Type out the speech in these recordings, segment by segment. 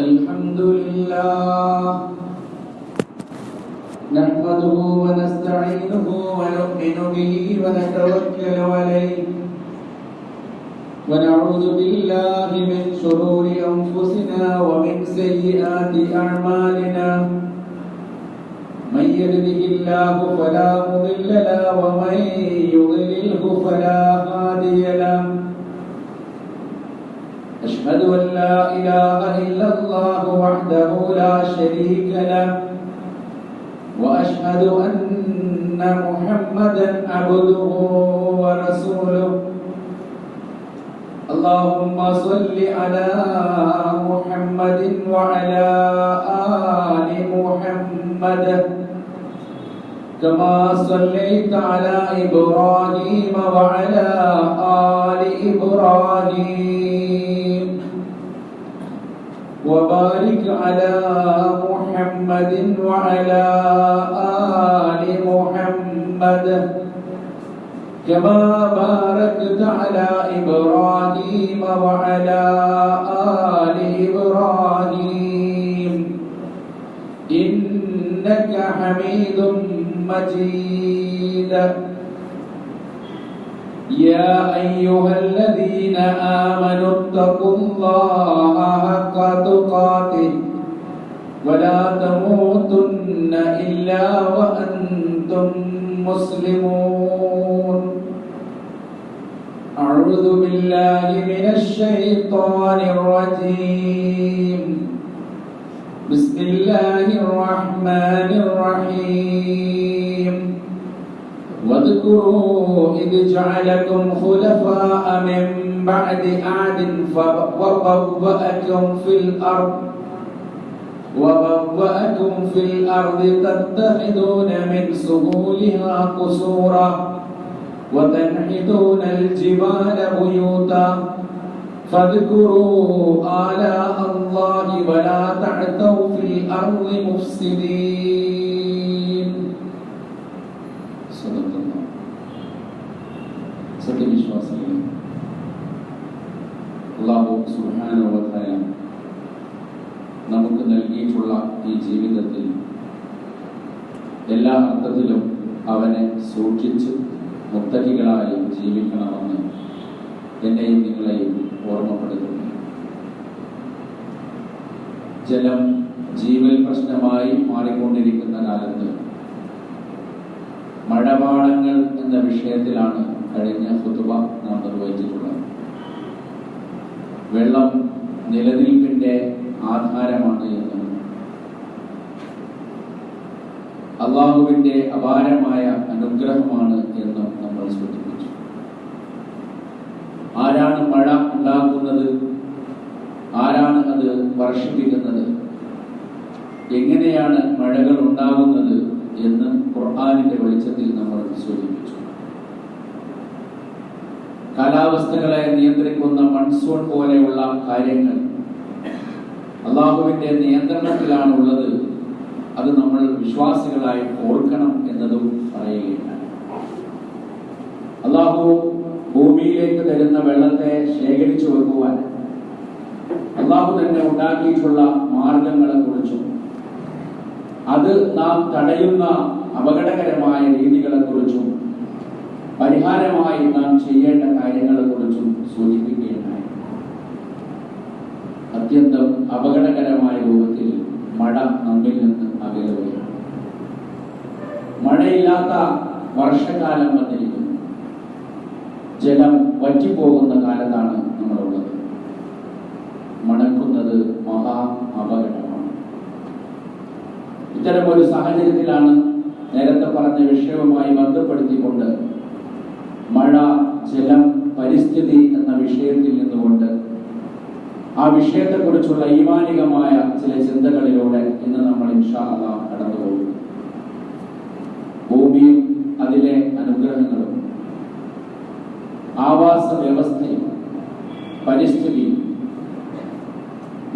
الحمد لله نحمده ونستعينه ونؤمن به ونتوكل عليه ونعوذ بالله من شرور أنفسنا ومن سيئات أعمالنا من يهده الله فلا مضل له ومن يضلله فلا هادي له أشهد أن لا إله إلا الله وحده لا شريك له وأشهد أن محمدا عبده ورسوله اللهم صل على محمد وعلى آل محمد كما صليت على إبراهيم وعلى آل إبراهيم وبارك على محمد وعلى آل محمد كما باركت على إبراهيم وعلى آل إبراهيم إنك حميد مجيد يا أيها الذين آمنوا اتقوا الله حق تقاته ولا تموتن إلا وأنتم مسلمون أعوذ بالله من الشيطان الرجيم بسم الله الرحمن الرحيم واذكروا إذ جعلكم خلفاء من بعد عاد وبوأكم في الأرض تتخذون من سهولها قصورا وتنحتون الجبال بيوتا فاذكروا آلاء الله ولا تعثوا في الأرض مفسدين صدق الله സത്യവിശ്വാസികളെ അല്ലാഹു സുബ്ഹാനഹു വ തആല നമുക്ക് നൽകിയിട്ടുള്ള ഈ ജീവിതത്തിൽ എല്ലാ അർത്ഥത്തിലും അവനെ സൂക്ഷിച്ച് മുത്തഖികളായി ജീവിക്കണമെന്ന് എന്നെയും നിങ്ങളെയും ഓർമ്മപ്പെടുത്തുന്നു. ജലം ജീവൽ പ്രശ്നമായി മാറിക്കൊണ്ടിരിക്കുന്ന കാലത്ത് മഴപാടങ്ങൾ എന്ന വിഷയത്തിലാണ് കഴിഞ്ഞ ഖുതുബ നാം നിർവഹിച്ചിട്ടുള്ളത്. വെള്ളം നിലനിൽപ്പിന്റെ ആധാരമാണ് എന്നും അല്ലാഹുവിന്റെ അപാരമായ അനുഗ്രഹമാണ് എന്നും നമ്മൾ സൂചിപ്പിച്ചു. ആരാണ് മഴ ഉണ്ടാക്കുന്നത്? ആരാണ് അത് വർഷിപ്പിക്കുന്നത്? എങ്ങനെയാണ് മഴകൾ ഉണ്ടാകുന്നത് എന്ന് ഖുർആനിന്റെ വെളിച്ചത്തിൽ നമ്മൾ സൂചിപ്പിച്ചു. കാലാവസ്ഥകളെ നിയന്ത്രിക്കുന്ന മൺസൂൺ പോലെയുള്ള കാര്യങ്ങൾ അല്ലാഹുവിന്റെ നിയന്ത്രണത്തിലാണുള്ളത്. അത് നമ്മൾ വിശ്വാസികളായി ഓർക്കണം എന്നതും പറയുകയാണ്. അല്ലാഹു ഭൂമിയിലേക്ക് തരുന്ന വെള്ളത്തെ ശേഖരിച്ചു വെക്കുവാൻ അല്ലാഹു തന്നെ ഉണ്ടാക്കിയിട്ടുള്ള മാർഗങ്ങളെ കുറിച്ചും അത് നാം തടയുന്ന അപകടകരമായ രീതികളെ കുറിച്ചും പരിഹാരമായി നാം ചെയ്യേണ്ട കാര്യങ്ങളെ കുറിച്ചും സൂചിപ്പിക്കുകയുണ്ടായി. അത്യന്തം അപകടകരമായ രൂപത്തിൽ മഴ നമ്മിൽ നിന്ന് അകലുകയാണ്. മഴയില്ലാത്ത വർഷക്കാലം വന്നിരിക്കുന്നു. ജലം വറ്റിപ്പോകുന്ന കാലത്താണ് നമ്മളുള്ളത്. മണക്കുന്നത് മഹാ അപകടമാണ്. ഇത്തരം ഒരു സാഹചര്യത്തിലാണ് നേരത്തെ പറഞ്ഞ വിഷയവുമായി ബന്ധപ്പെടുത്തിക്കൊണ്ട് മഴ, ജലം, പരിസ്ഥിതി എന്ന വിഷയത്തിൽ നിന്നുകൊണ്ട് ആ വിഷയത്തെക്കുറിച്ചുള്ള ഈമാനികമായ ചില ചിന്തകളിലൂടെ ഇന്ന് നമ്മൾ ഇൻഷാ അല്ലാഹ് കടന്നുപോകും. ഭൂമിയും അതിലെ അനുഗ്രഹങ്ങളും ആവാസ വ്യവസ്ഥയും പരിസ്ഥിതിയും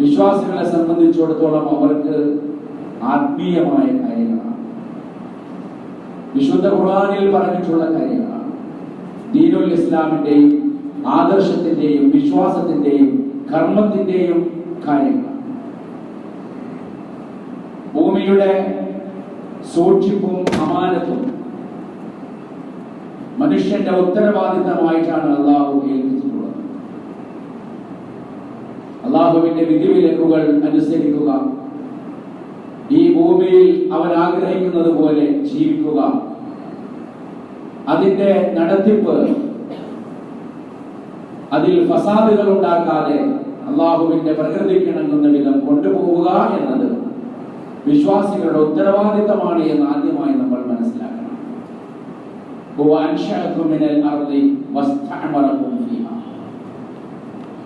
വിശ്വാസികളെ സംബന്ധിച്ചിടത്തോളം അവർക്ക് ആത്മീയമായ കാര്യങ്ങളാണ്. വിശുദ്ധ ഖുർആനിൽ പറഞ്ഞിട്ടുള്ള കാര്യങ്ങളാണ്. ദീനുൽ ഇസ്ലാമിന്റെയും ആദർശത്തിന്റെയും വിശ്വാസത്തിന്റെയും കർമ്മത്തിന്റെയും കാര്യങ്ങൾ. ഭൂമിയുടെ സൂക്ഷിപ്പും അമാനത്തും മനുഷ്യന്റെ ഉത്തരവാദിത്തമായിട്ടാണ് അള്ളാഹു ഏൽപ്പിച്ചിട്ടുള്ളത്. അള്ളാഹുവിന്റെ വിധിവിലക്കുകൾ അനുസരിക്കുക, ഈ ഭൂമിയിൽ അവൻ ആഗ്രഹിക്കുന്നത് പോലെ ജീവിക്കുക, അതിന്റെ നടത്തിപ്പ്, അതിൽ ഫസാദുകൾ ഉണ്ടാക്കാതെ അള്ളാഹുവിന്റെ പ്രകൃതിക്കിണങ്ങുന്ന വിധം കൊണ്ടുപോവുക എന്നത് വിശ്വാസികളുടെ ഉത്തരവാദിത്തമാണ് എന്ന് ആദ്യമായി നമ്മൾ മനസ്സിലാക്കണം.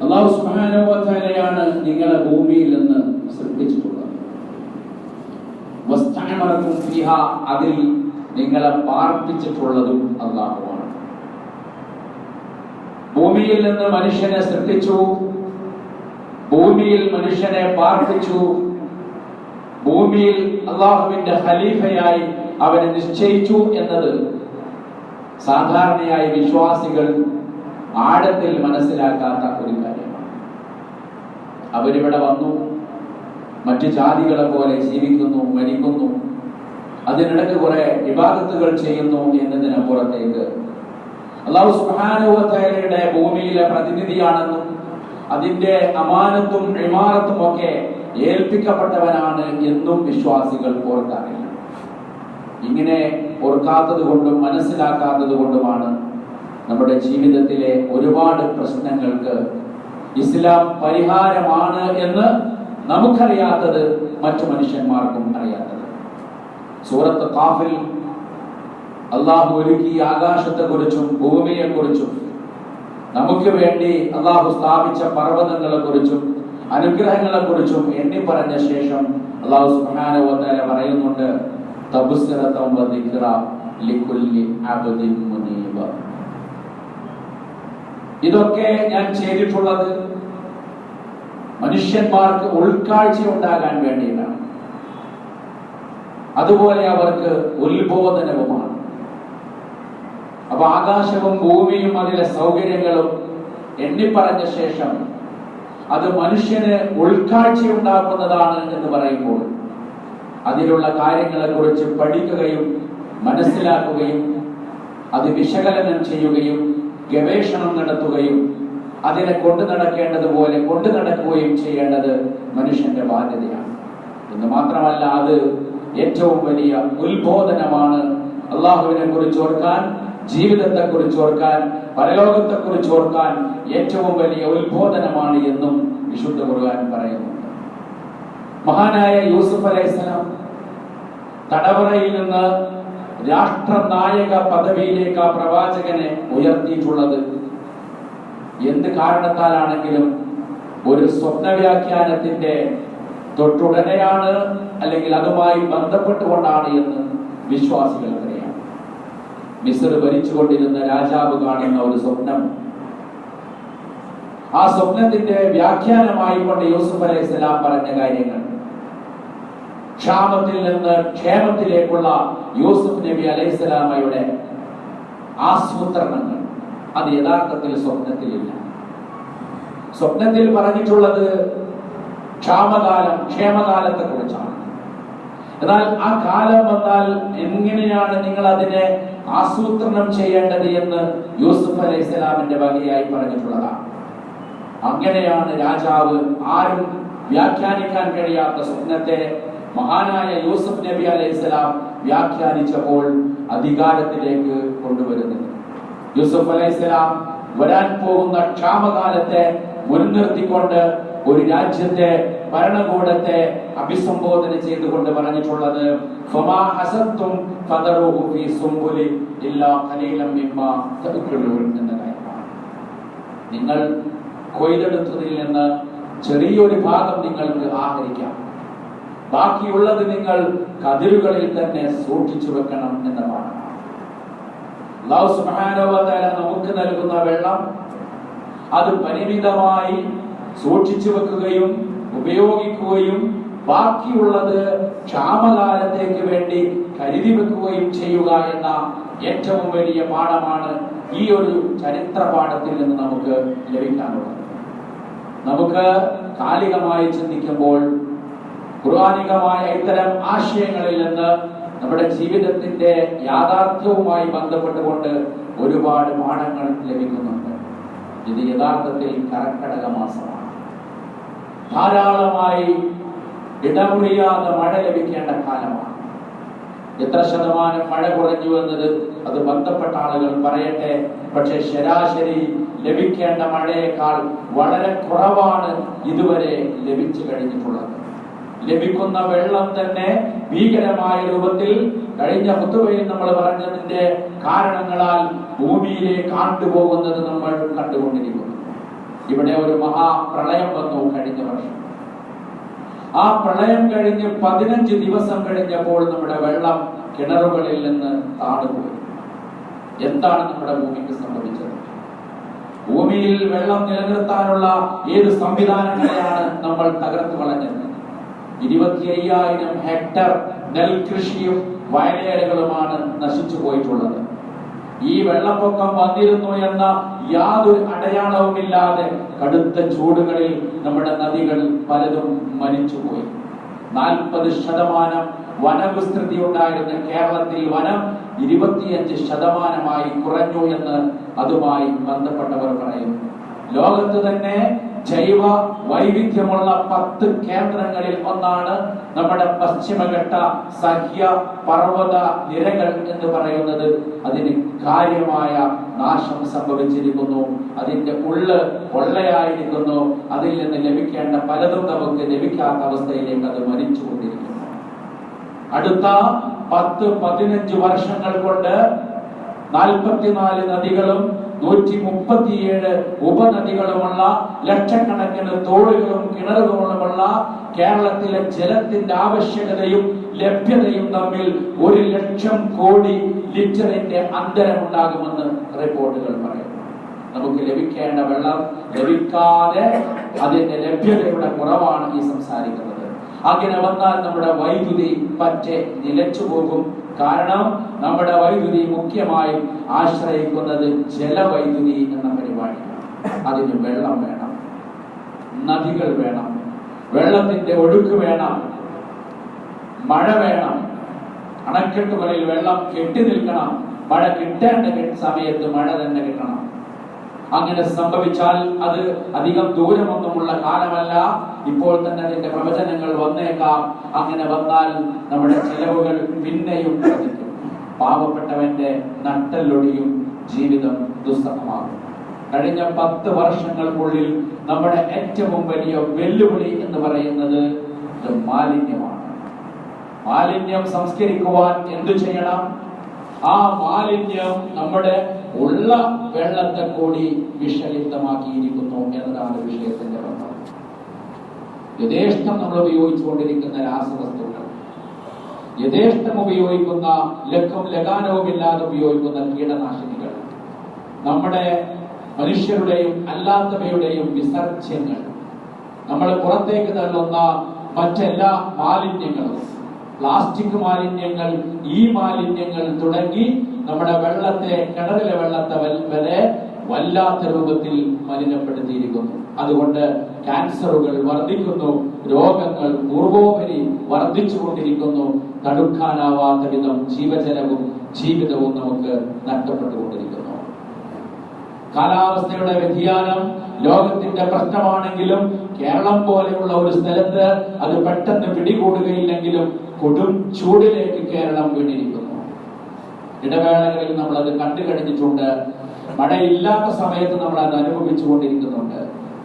അല്ലാഹു സുബ്ഹാനഹു വ തആലയാണ് നിങ്ങളെ ഭൂമിയിൽ നിന്ന് സൃഷ്ടിച്ചിട്ടുള്ളത്. വസ്തഅമറകും ഫീഹാ, അതിൽ നിങ്ങളെ പാർപ്പിച്ചിട്ടുള്ളതും അല്ലാഹുവാണ്. ഭൂമിയിൽ നിന്ന് മനുഷ്യനെ സൃഷ്ടിച്ചു, ഭൂമിയിൽ മനുഷ്യനെ പാർപ്പിച്ചു, ഭൂമിയിൽ അള്ളാഹുവിന്റെ ഖലീഫയായി അവനെ നിശ്ചയിച്ചു എന്നത് സാധാരണയായി വിശ്വാസികൾ ആഴത്തിൽ മനസ്സിലാക്കാത്ത ഒരു കാര്യമാണ്. അവരിവിടെ വന്നു, മറ്റു ജാതികളെ പോലെ ജീവിക്കുന്നു, മരിക്കുന്നു, അതിനിടയ്ക്ക് കുറെ ഇബാദത്തുകൾ ചെയ്യുന്നു എന്നതിനപ്പുറത്തേക്ക് അല്ലാഹു സുബ്ഹാനഹു വ തആലയുടെ ഭൂമിയിലെ പ്രതിനിധിയാണെന്നും അതിന്റെ അമാനത്തും ഇമാറത്തും ഒക്കെ ഏൽപ്പിക്കപ്പെട്ടവനാണ് എന്നും വിശ്വാസികൾ ഓർക്കാറില്ല. ഇങ്ങനെ ഓർക്കാത്തത് കൊണ്ടും മനസ്സിലാക്കാത്തത് കൊണ്ടുമാണ് നമ്മുടെ ജീവിതത്തിലെ ഒരുപാട് പ്രശ്നങ്ങൾക്ക് ഇസ്ലാം പരിഹാരമാണ് എന്ന് നമുക്കറിയാത്തത്, മറ്റു മനുഷ്യന്മാർക്കും അറിയാത്തത്. സൂറത്ത് ഖാഫിൽ അള്ളാഹു ഒരുക്കിയ ആകാശത്തെക്കുറിച്ചും ഭൂമിയെക്കുറിച്ചും നമുക്ക് വേണ്ടി അള്ളാഹു സ്ഥാപിച്ച പർവ്വതങ്ങളെ കുറിച്ചും അനുഗ്രഹങ്ങളെ കുറിച്ചും എണ്ണി പറഞ്ഞ ശേഷം അള്ളാഹു സുബ്ഹാനഹു വ തആല പറയുന്നുണ്ട്, തബ്സിറതൻ വ ദിക്റ ലികുല്ലി അബ്ദിൻ മുനീബ. ഇതൊക്കെ ഞാൻ ചെയ്തിട്ടുള്ളത് മനുഷ്യന്മാർക്ക് ഉൾക്കാഴ്ച ഉണ്ടാകാൻ വേണ്ടിയിട്ടാണ്, അതുപോലെ അവർക്ക് ഉത്ബോധനവുമാണ്. അപ്പൊ ആകാശവും ഭൂമിയും അതിലെ സൗകര്യങ്ങളും എണ്ണിപ്പറഞ്ഞ ശേഷം അത് മനുഷ്യന് ഉൾക്കാഴ്ചയുണ്ടാക്കുന്നതാണ് എന്ന് പറയുമ്പോൾ അതിലുള്ള കാര്യങ്ങളെ കുറിച്ച് പഠിക്കുകയും മനസ്സിലാക്കുകയും അത് വിശകലനം ചെയ്യുകയും ഗവേഷണം നടത്തുകയും അതിനെ കൊണ്ടു നടക്കേണ്ടതുപോലെ കൊണ്ടു നടക്കുകയും ചെയ്യേണ്ടത് മനുഷ്യന്റെ ബാധ്യതയാണ്. എന്ന് മാത്രമല്ല, അത് ഏറ്റവും വലിയ ഉത്ബോധനമാണ്. അള്ളാഹുവിനെ കുറിച്ച് ഓർക്കാൻ, ജീവിതത്തെ കുറിച്ച് ഓർക്കാൻ, പരലോകത്തെ കുറിച്ച് ഓർക്കാൻ ഏറ്റവും വലിയ ഉത്ബോധനമാണ് എന്നും വിശുദ്ധ ഖുർആൻ പറയുന്നുണ്ട്. മഹാനായ യൂസുഫ് അലൈഹിസ്സലാം തടവറയിൽ നിന്ന് രാഷ്ട്രനായക പദവിയിലേക്ക് ആ പ്രവാചകനെ ഉയർത്തിയിട്ടുള്ളത് എന്ത് കാരണത്താലാണെങ്കിലും ഒരു സ്വപ്നവ്യാഖ്യാനത്തിന്റെ തൊട്ടുടനെയാണ്, അല്ലെങ്കിൽ അതുമായി ബന്ധപ്പെട്ടുകൊണ്ടാണ് എന്ന് വിശ്വാസികൾക്കറിയാം. മിസ്ർ ഭരിച്ചുകൊണ്ടിരുന്ന രാജാവ് കാണുന്ന ഒരു സ്വപ്നം, ആ സ്വപ്നത്തിന്റെ വ്യാഖ്യാനമായി കൊണ്ട് യൂസുഫ് അലൈഹിസ്സലാം പറഞ്ഞ കാര്യങ്ങൾ, ക്ഷാമത്തിൽ നിന്ന് ക്ഷേമത്തിലേക്കുള്ള യൂസുഫ് നബി അലൈഹിസ്സലാമയുടെ ആസൂത്രണങ്ങൾ, അത് യഥാർത്ഥത്തിൽ സ്വപ്നത്തിലില്ല. സ്വപ്നത്തിൽ പറഞ്ഞിട്ടുള്ളത് ക്ഷാമകാലം, ക്ഷേമകാലത്തെ കുറിച്ചാണ്. എന്നാൽ ആ കാലം വന്നാൽ എങ്ങനെയാണ് നിങ്ങൾ അതിനെ ആസൂത്രണം ചെയ്യേണ്ടത് എന്ന് യൂസുഫ് അലൈഹിസ്സലാമിന്റെ വകയായി പറഞ്ഞിട്ടുള്ളതാണ്. അങ്ങനെയാണ് രാജാവ് ആരും വ്യാഖ്യാനിക്കാൻ കഴിയാത്ത സ്വപ്നത്തെ മഹാനായ യൂസുഫ് നബി അലൈഹിസ്സലാം വ്യാഖ്യാനിച്ചപ്പോൾ അധികാരത്തിലേക്ക് കൊണ്ടുവരുന്നത്. യൂസുഫ് അലൈഹിസ്സലാം വരാൻ പോകുന്ന ക്ഷാമകാലത്തെ മുൻനിർത്തിക്കൊണ്ട് ഒരു രാജ്യത്തെ ഭരണകൂടത്തെ അഭിസംബോധന ചെയ്തുകൊണ്ട് പറഞ്ഞിട്ടുള്ളത് ഫമാ ഹസബ്തും ഫദറുഹു ഫീ സുംബുലി ഇല്ലാ ഖലീലൻ മിമ്മാ തഅകുലൂൻ എന്ന കാര്യമാണ്. നിങ്ങൾ കൊയ്തെടുത്തതിൽ നിന്ന് ചെറിയൊരു ഭാഗം നിങ്ങൾക്ക് ആഹരിക്കാം, ബാക്കിയുള്ളത് നിങ്ങൾ കതിരുകളിൽ തന്നെ സൂക്ഷിച്ചു വെക്കണം എന്ന പാഠമാണ്. അല്ലാഹു സുബ്ഹാനഹു വ തആല നമുക്ക് നൽകുന്ന വെള്ളം അത് പരിമിതമായി സൂക്ഷിച്ചു വെക്കുകയും ഉപയോഗിക്കുകയും ബാക്കിയുള്ളത് ക്ഷാമകാലത്തേക്ക് വേണ്ടി കരുതി വെക്കുകയും ചെയ്യുക എന്ന ഏറ്റവും വലിയ പാഠമാണ് ഈ ഒരു ചരിത്ര പാഠത്തിൽ നിന്ന് നമുക്ക് ലഭിക്കാനുള്ളത്. നമുക്ക് കാലികമായി ചിന്തിക്കുമ്പോൾ ഖുർആനികമായ ഇത്തരം ആശയങ്ങളിൽ നിന്ന് നമ്മുടെ ജീവിതത്തിന്റെ യാഥാർത്ഥ്യവുമായി ബന്ധപ്പെട്ടുകൊണ്ട് ഒരുപാട് പാഠങ്ങൾ ലഭിക്കുന്നുണ്ട്. ഇത് യഥാർത്ഥത്തിൽ കർക്കിടക മാസമാണ്. ധാരാളമായി ഇടമുറിയാതെ മഴ ലഭിക്കേണ്ട കാലമാണ്. എത്ര ശതമാനം മഴ കുറഞ്ഞു എന്നത് അത് ബന്ധപ്പെട്ട ആളുകൾ പറയട്ടെ. പക്ഷെ ശരാശരി ലഭിക്കേണ്ട മഴയേക്കാൾ വളരെ കുറവാണ് ഇതുവരെ ലഭിച്ചു കഴിഞ്ഞിട്ടുള്ളത്. ലഭിക്കുന്ന വെള്ളം തന്നെ ഭീകരമായ രൂപത്തിൽ കഴിഞ്ഞ ഖുതുബയിൽ നമ്മൾ പറഞ്ഞതിന്റെ കാരണങ്ങളാൽ ഭൂമിയിലേക്ക് ആണ്ടുപോകുന്നത് നമ്മൾ കണ്ടുകൊണ്ടിരിക്കുന്നു. ഇവിടെ ഒരു മഹാപ്രളയം വന്നു കഴിഞ്ഞ വർഷം. ആ പ്രളയം കഴിഞ്ഞ് 15 ദിവസം കഴിഞ്ഞപ്പോൾ നമ്മുടെ വെള്ളം കിണറുകളിൽ നിന്ന് താണുപോയി. എന്താണ് നമ്മുടെ ഭൂമിക്ക് സംഭവിച്ചത്? ഭൂമിയിൽ വെള്ളം നിലനിർത്താനുള്ള ഏത് സംവിധാനങ്ങളെയാണ് നമ്മൾ തകർത്തു കളഞ്ഞത്? 25,000 ഹെക്ടർ നെൽകൃഷിയും വയലേലകളുമാണ് നശിച്ചു പോയിട്ടുള്ളത്. ഈ വെള്ളപ്പൊക്കം വന്നിരുന്നു എന്ന യാതൊരു അടയാളവുമില്ലാതെ കടുത്ത ചൂടുകളിൽ നമ്മുടെ നദികൾ പലതും മരിച്ചുപോയി. 40% വനവിസ്തൃതി ഉണ്ടായിരുന്ന കേരളത്തിൽ വനം 25% കുറഞ്ഞു എന്ന് അതുമായി ബന്ധപ്പെട്ടവർ പറയുന്നു. ലോകത്ത് തന്നെ ജൈവ വൈവിധ്യമുള്ള 10 കേന്ദ്രങ്ങളിൽ ഒന്നാണ് നമ്മുടെ പശ്ചിമഘട്ട സഹ്യ പർവ്വത നിരകൾ എന്ന് പറയുന്നത്. അതിന് കാര്യമായ നാശം സംഭവിച്ചിരിക്കുന്നു. അതിന്റെ ഉള്ള് പൊള്ളയായിരിക്കുന്നു. അതിൽ നിന്ന് ലഭിക്കേണ്ട പലതും നമുക്ക് ലഭിക്കാത്ത അവസ്ഥയിലേക്ക് അത് മരിച്ചുകൊണ്ടിരിക്കുന്നു. അടുത്ത 10-15 വർഷങ്ങൾ കൊണ്ട് 44 നദികളും 137 ഉപനദികളുമുള്ള ലക്ഷക്കണക്കിന് തോടുകളും കിണറുകളുമുള്ള കേരളത്തിലെ ജലത്തിന്റെ ആവശ്യകതയും ലഭ്യതയും തമ്മിൽ 1,00,000 കോടി ലിറ്ററിന്റെ അന്തരമുണ്ടാകുമെന്ന് റിപ്പോർട്ടുകൾ പറയുന്നു. നമുക്ക് ലഭിക്കേണ്ട വെള്ളം ലഭിക്കാതെ അതിന്റെ ലഭ്യതയുടെ കുറവാണ് ഈ സംസാരിക്കുന്നത്. അങ്ങനെ വന്നാൽ നമ്മുടെ വൈദ്യുതി പറ്റെ നിലച്ചു പോകും. കാരണം നമ്മുടെ വൈദ്യുതി മുഖ്യമായും ആശ്രയിക്കുന്നത് ജലവൈദ്യുതി എന്ന പരിപാടിയാണ്. അതിന് വെള്ളം വേണം, നദികൾ വേണം, വെള്ളത്തിന്റെ ഒഴുക്ക് വേണം, മഴ വേണം, അണക്കെട്ടുകളിൽ വെള്ളം കെട്ടി നിൽക്കണം. മഴ കിട്ടേണ്ട സമയത്ത് മഴ തന്നെ കിട്ടണം. അങ്ങനെ സംഭവിച്ചാൽ അത് അധികം ദൂരമൊന്നുമുള്ള കാലമല്ല, ഇപ്പോൾ തന്നെ അതിന്റെ പ്രവചനങ്ങൾ വന്നേക്കാം. അങ്ങനെ വന്നാൽ നമ്മുടെ ചെലവുകൾ പിന്നെയും വർദ്ധിക്കും. പാവപ്പെട്ടവന്റെ നട്ടെല്ലൊടിയും, ജീവിതം ദുസ്സഹമാകും. കഴിഞ്ഞ 10 വർഷങ്ങൾക്കുള്ളിൽ നമ്മുടെ ഏറ്റവും വലിയ വെല്ലുവിളി എന്ന് പറയുന്നത് മാലിന്യമാണ്. മാലിന്യം സംസ്കരിക്കുവാൻ എന്തു ചെയ്യണം? ആ മാലിന്യം നമ്മുടെ ഉള്ള വെള്ളത്തെ കൂടി വിഷലിപ്തമാക്കിയിരിക്കുന്നു എന്നതാണ് വിഷയത്തിന്റെ ബന്ധം. യഥേഷ്ടം നമ്മൾ ഉപയോഗിച്ചുകൊണ്ടിരിക്കുന്ന രാസവസ്തുക്കൾ, യഥേഷ്ടം ഉപയോഗിക്കുന്ന ലക്കും ലഗാനവും ഇല്ലാതെ ഉപയോഗിക്കുന്ന കീടനാശിനികൾ, നമ്മുടെ മനുഷ്യരുടെയും അല്ലാത്തവയുടെയും വിസർജ്യങ്ങൾ, നമ്മൾ പുറത്തേക്ക് തള്ളുന്ന മറ്റെല്ലാ മാലിന്യങ്ങളും, പ്ലാസ്റ്റിക് മാലിന്യങ്ങൾ, ഈ മാലിന്യങ്ങൾ തുടങ്ങി നമ്മുടെ വെള്ളത്തെ, കിണറിലെ വെള്ളത്തെ വരെ വല്ലാത്ത രൂപത്തിൽ മലിനപ്പെടുത്തിയിരിക്കുന്നു. അതുകൊണ്ട് ക്യാൻസറുകൾ വർദ്ധിക്കുന്നു, രോഗങ്ങൾ പൂർവോപരി വർദ്ധിച്ചുകൊണ്ടിരിക്കുന്നു. തടുക്കാനാവാത്ത വിധം ജീവജലവും ജീവിതവും നമുക്ക് നഷ്ടപ്പെട്ടുകൊണ്ടിരിക്കുന്നു. കാലാവസ്ഥയുടെ വ്യതിയാനം ലോകത്തിന്റെ പ്രശ്നമാണെങ്കിലും കേരളം പോലെയുള്ള ഒരു സ്ഥലത്ത് അത് പെട്ടെന്ന് പിടികൂടുകയില്ലെങ്കിലും കൊടും ചൂടിലേക്ക് കേരളം വീണിരിക്കുന്നു. ഇടവേളകളിൽ നമ്മൾ അത് കണ്ടു കഴിഞ്ഞിട്ടുണ്ട്. മഴയില്ലാത്ത സമയത്ത് നമ്മൾ അത് അനുഭവിച്ചു കൊണ്ടിരിക്കുന്നുണ്ട്.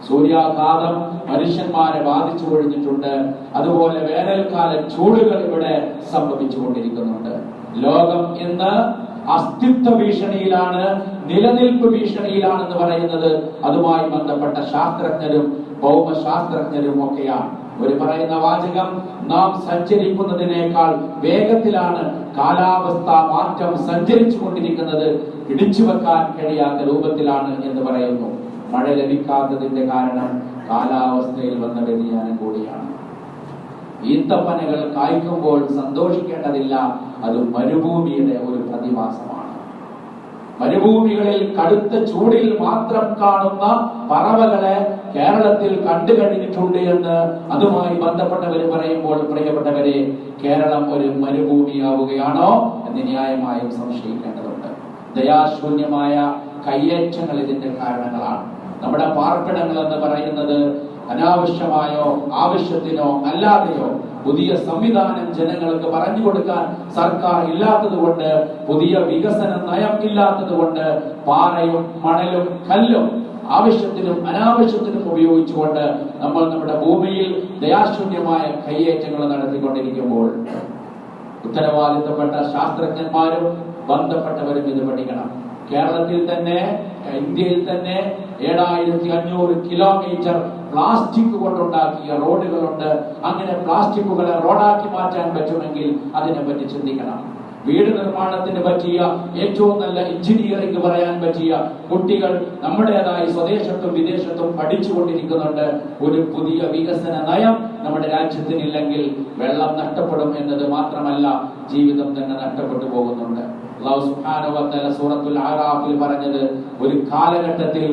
സൂര്യാഘാതം മനുഷ്യന്മാരെ ബാധിച്ചു കഴിഞ്ഞിട്ടുണ്ട്. അതുപോലെ വേനൽക്കാല ചൂടുകൾ ഇവിടെ സംഭവിച്ചു കൊണ്ടിരിക്കുന്നുണ്ട്. ലോകം ഇന്ന് അസ്തിത്വ ഭീഷണിയിലാണ്, നിലനിൽപ്പ് ഭീഷണിയിലാണെന്ന് പറയുന്നത് അതുമായി ബന്ധപ്പെട്ട ശാസ്ത്രജ്ഞരും ഭൗമശാസ്ത്രജ്ഞരും ഒക്കെയാണ്. ഒരു പറയുന്ന വാചകം, നാം സഞ്ചരിക്കുന്നതിനേക്കാൾ വേഗത്തിലാണ് കാലാവസ്ഥ മാറ്റം സഞ്ചരിച്ചു കൊണ്ടിരിക്കുന്നത്, പിടിച്ചു വെക്കാൻ കഴിയാത്ത രൂപത്തിലാണ് എന്ന് പറയുന്നു. മഴ ലഭിക്കാത്തതിന്റെ കാരണം കാലാവസ്ഥയിൽ വന്ന വ്യതിയാനം കൂടിയാണ്. ഈത്തപ്പനകൾ കായ്ക്കുമ്പോൾ സന്തോഷിക്കേണ്ടതില്ല, അത് മരുഭൂമിയുടെ ഒരു പ്രതിഭാസമാണ്. മരുഭൂമികളിൽ കടുത്ത ചൂടിൽ മാത്രം കാണുന്ന പറവകളെ കേരളത്തിൽ കണ്ടു കഴിഞ്ഞിട്ടുണ്ട് എന്ന് അതുമായി ബന്ധപ്പെട്ടവർ പറയുമ്പോൾ, പ്രിയപ്പെട്ടവരെ, കേരളം ഒരു മരുഭൂമിയാവുകയാണോ എന്ന് ന്യായമായും സംശയിക്കേണ്ടതുണ്ട്. ദയാശൂന്യമായ കയ്യേറ്റങ്ങൾ ഇതിന്റെ കാരണങ്ങളാണ്. നമ്മുടെ പാർപ്പിടങ്ങൾ എന്ന് പറയുന്നത് അനാവശ്യമായോ ആവശ്യത്തിനോ അല്ലാതെയോ പുതിയ സംവിധാനം ജനങ്ങൾക്ക് പറഞ്ഞു കൊടുക്കാൻ സർക്കാർ ഇല്ലാത്തത് കൊണ്ട്, പുതിയ വികസന നയം ഇല്ലാത്തത് കൊണ്ട് പാറയും മണലും കല്ലും ആവശ്യത്തിനും അനാവശ്യത്തിനും ഉപയോഗിച്ചുകൊണ്ട് നമ്മൾ നമ്മുടെ ഭൂമിയിൽ ദയാശൂന്യമായ കയ്യേറ്റങ്ങൾ നടത്തിക്കൊണ്ടിരിക്കുമ്പോൾ ഉത്തരവാദിത്തപ്പെട്ട ശാസ്ത്രജ്ഞന്മാരും ബന്ധപ്പെട്ടവരും ഇത് പഠിക്കണം. കേരളത്തിൽ തന്നെ, ഇന്ത്യയിൽ തന്നെ 7500 കിലോമീറ്റർ പ്ലാസ്റ്റിക് കൊണ്ടുണ്ടാക്കിയ റോഡുകളുണ്ട്. അങ്ങനെ പ്ലാസ്റ്റിക്കുകളെ റോഡാക്കി മാറ്റാൻ പറ്റുമെങ്കിൽ അതിനെപ്പറ്റി ചിന്തിക്കണം. വീട് നിർമ്മാണത്തിന് പറ്റിയ ഏറ്റവും നല്ല എഞ്ചിനീയറിംഗ് പറയാൻ പറ്റിയ കുട്ടികൾ നമ്മുടേതായി സ്വദേശത്തും വിദേശത്തും പഠിച്ചുകൊണ്ടിരിക്കുന്നുണ്ട്. ഒരു പുതിയ വികസന നയം നമ്മുടെ രാജ്യത്തിനില്ലെങ്കിൽ വെള്ളം നഷ്ടപ്പെടും എന്നത് മാത്രമല്ല, ജീവിതം തന്നെ നഷ്ടപ്പെട്ടു പോകുന്നുണ്ട്. അല്ലാഹു സുബ്ഹാനഹു വ തആല സൂറത്തുൽ അറാഫിൽ പറഞ്ഞത് ഒരു കാലഘട്ടത്തിൽ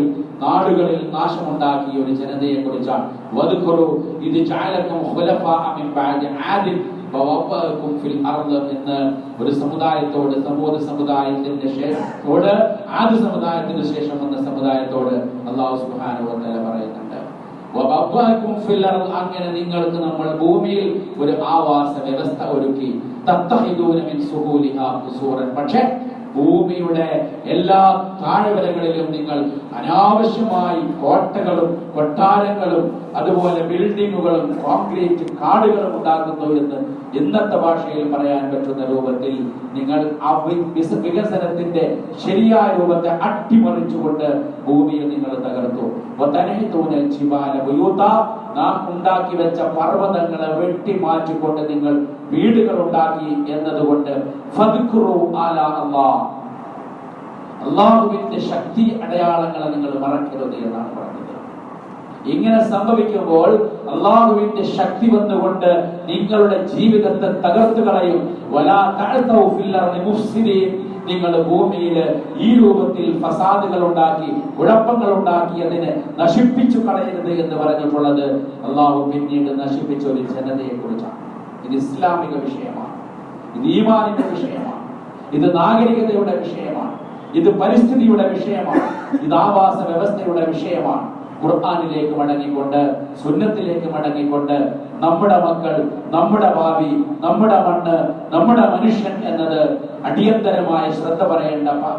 നാടുകളിൽ നാശമുണ്ടാക്കിയ ഒരു ജനതയെ കുറിച്ചാണ്. വദ്കുറു ഇദ് ജഅലകും ഖുലഫാഅ മിൻ ബഅദി ആദിൻ വവഖഅകും ഫിൽ അർദ് എന്ന് ഒരു സമുദായത്തോട്, സമൂഹ സമുദായത്തിന്റെ ശേഷത്തോട്, ആദ് സമുദായത്തിന് ശേഷം വന്ന സമുദായത്തോട് അല്ലാഹു സുബ്ഹാനഹു വ തആല പറയുന്നുണ്ട്. വവഖഅകും ഫിൽ അർദ്, അങ്ങനെ നിങ്ങൾക്ക് നമ്മൾ ഭൂമിയിൽ ഒരു ആവാസ വ്യവസ്ഥ ഒരുക്കി. തത്തഹിദൂന മിൻ സുഹൂലിഹാ ഖുസൂറൻ, പക്ഷേ ഭൂമിയുടെ എല്ലാ താഴ്വരകളിലും നിങ്ങൾ അനാവശ്യമായി കോട്ടകളും കൊട്ടാരങ്ങളും അതുപോലെ ബിൽഡിങ്ങുകളും കോൺക്രീറ്റ് കാടുകളും ഉണ്ടാക്കുന്നു എന്ന് ഇന്നത്തെ ഭാഷയിൽ പറയാൻ പറ്റുന്ന രൂപത്തിൽ നിങ്ങൾ വികസനത്തിന്റെ ശരിയായ രൂപത്തെ അട്ടിമറിച്ചുകൊണ്ട് ഭൂമിയെ നിങ്ങൾ തകർത്തു. നാം ഉണ്ടാക്കി വെച്ച പർവ്വതങ്ങളെ വെട്ടിമാറ്റിക്കൊണ്ട് നിങ്ങൾ വീടുകൾ ഉണ്ടാക്കി എന്നതുകൊണ്ട് അള്ളാഹുവിന്റെ ശക്തി അടയാളങ്ങളെ നിങ്ങൾ മറക്കരുത് എന്നാണ് പറഞ്ഞത്. ഇങ്ങനെ സംഭവിക്കുമ്പോൾ അള്ളാഹുവിന്റെ ശക്തി വന്നുകൊണ്ട് നിങ്ങളുടെ ജീവിതത്തെ തകർത്തു കളയും. നിങ്ങൾ ഭൂമിയിൽ ഈ രൂപത്തിൽ ഫസാദുകൾ ഉണ്ടാക്കി, കുഴപ്പങ്ങൾ ഉണ്ടാക്കി അതിനെ നശിപ്പിച്ചു കളയരുത് എന്ന് പറഞ്ഞിട്ടുള്ളത് അള്ളാഹു പിന്നീട് നശിപ്പിച്ച ഒരു ജനതയെ കുറിച്ചാണ്. ഇത് ഇസ്ലാമിക വിഷയമാണ്, ഇത് ഈമാനിന്റെ വിഷയമാണ്, ഇത് നാഗരികതയുടെ വിഷയമാണ്, ഇത് പരിസ്ഥിതിയുടെ വിഷയമാണ്, ഇത് ആവാസ വ്യവസ്ഥയുടെ വിഷയമാണ്. ഖുർആനിലേക്ക് മടങ്ങിക്കൊണ്ട്, സുന്നത്തിലേക്ക് മടങ്ങിക്കൊണ്ട് നമ്മുടെ മക്കൾ, നമ്മുടെ ഭാവി, നമ്മുടെ മണ്ണ്, നമ്മുടെ മനുഷ്യൻ എന്നത് അടിയന്തരമായ ശ്രദ്ധ